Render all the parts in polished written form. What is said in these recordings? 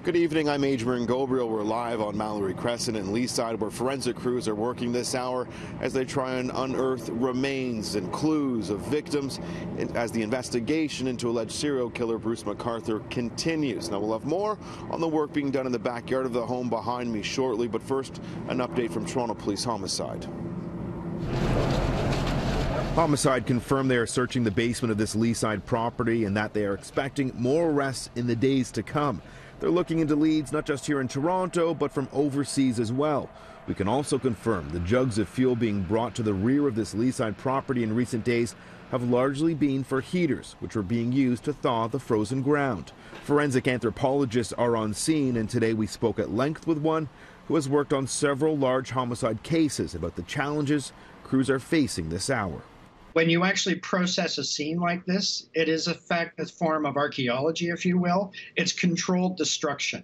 Good evening, I'm Adrian Ghobrial. We're live on Mallory Crescent in Leaside, where forensic crews are working this hour as they try and unearth remains and clues of victims as the investigation into alleged serial killer Bruce McArthur continues. Now, we'll have more on the work being done in the backyard of the home behind me shortly, but first, an update from Toronto Police Homicide. Homicide confirmed they are searching the basement of this Leaside property and that they are expecting more arrests in the days to come. They're looking into leads not just here in Toronto, but from overseas as well. We can also confirm the jugs of fuel being brought to the rear of this Leaside property in recent days have largely been for heaters, which were being used to thaw the frozen ground. Forensic anthropologists are on scene, and today we spoke at length with one who has worked on several large homicide cases about the challenges crews are facing this hour. When you actually process a scene like this, it is in fact a form of archaeology, if you will. It's controlled destruction.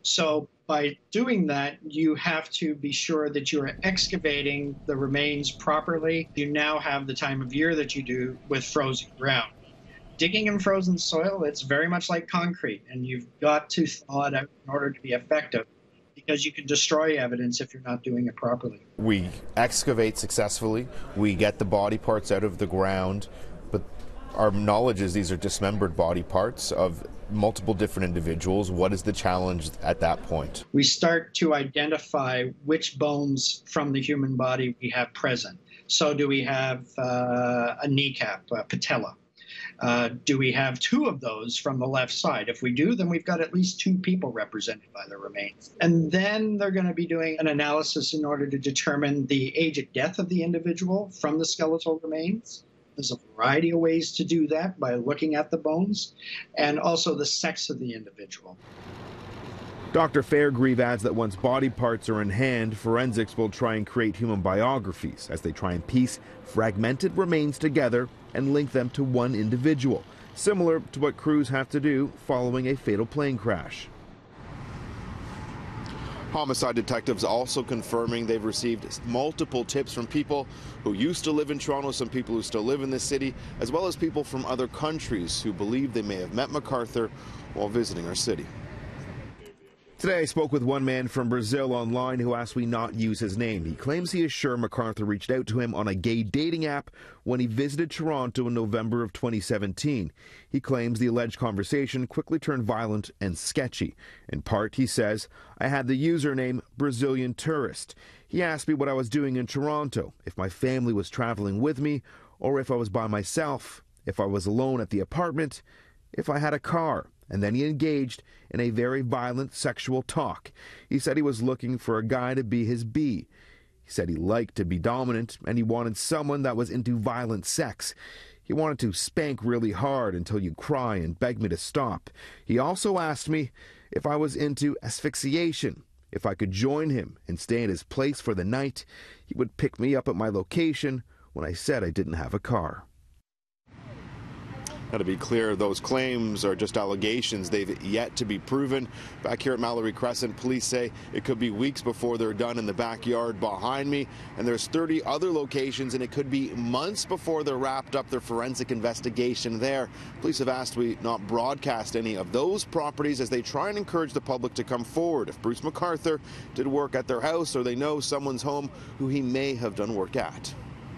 So by doing that, you have to be sure that you are excavating the remains properly. You now have the time of year that you do with frozen ground. Digging in frozen soil, it's very much like concrete, and you've got to thaw it out in order to be effective, because you can destroy evidence if you're not doing it properly. We excavate successfully, we get the body parts out of the ground, but our knowledge is these are dismembered body parts of multiple different individuals. What is the challenge at that point? We start to identify which bones from the human body we have present. So do we have a kneecap, a patella? Do we have two of those from the left side? If we do, then we've got at least two people represented by the remains. And then they're going to be doing an analysis in order to determine the age of death of the individual from the skeletal remains. There's a variety of ways to do that by looking at the bones, and also the sex of the individual. Dr. Fairgrieve adds that once body parts are in hand, forensics will try and create human biographies as they try and piece fragmented remains together and link them to one individual, similar to what crews have to do following a fatal plane crash. Homicide detectives also confirming they've received multiple tips from people who used to live in Toronto, some people who still live in this city, as well as people from other countries who believe they may have met McArthur while visiting our city. Today I spoke with one man from Brazil online who asked we not use his name. He claims he is sure McArthur reached out to him on a gay dating app when he visited Toronto in November of 2017. He claims the alleged conversation quickly turned violent and sketchy. In part, he says, I had the username Brazilian Tourist. He asked me what I was doing in Toronto, if my family was traveling with me, or if I was by myself, if I was alone at the apartment, if I had a car. And then he engaged in a very violent sexual talk. He said he was looking for a guy to be his bee. He said he liked to be dominant, and he wanted someone that was into violent sex. He wanted to spank really hard until you cry and beg me to stop. He also asked me if I was into asphyxiation. If I could join him and stay at his place for the night, he would pick me up at my location when I said I didn't have a car. Now, to be clear, those claims are just allegations. They've yet to be proven. Back here at Mallory Crescent, police say it could be weeks before they're done in the backyard behind me. And there's 30 other locations, and it could be months before they're wrapped up their forensic investigation there. Police have asked we not broadcast any of those properties as they try and encourage the public to come forward if Bruce McArthur did work at their house or they know someone's home who he may have done work at.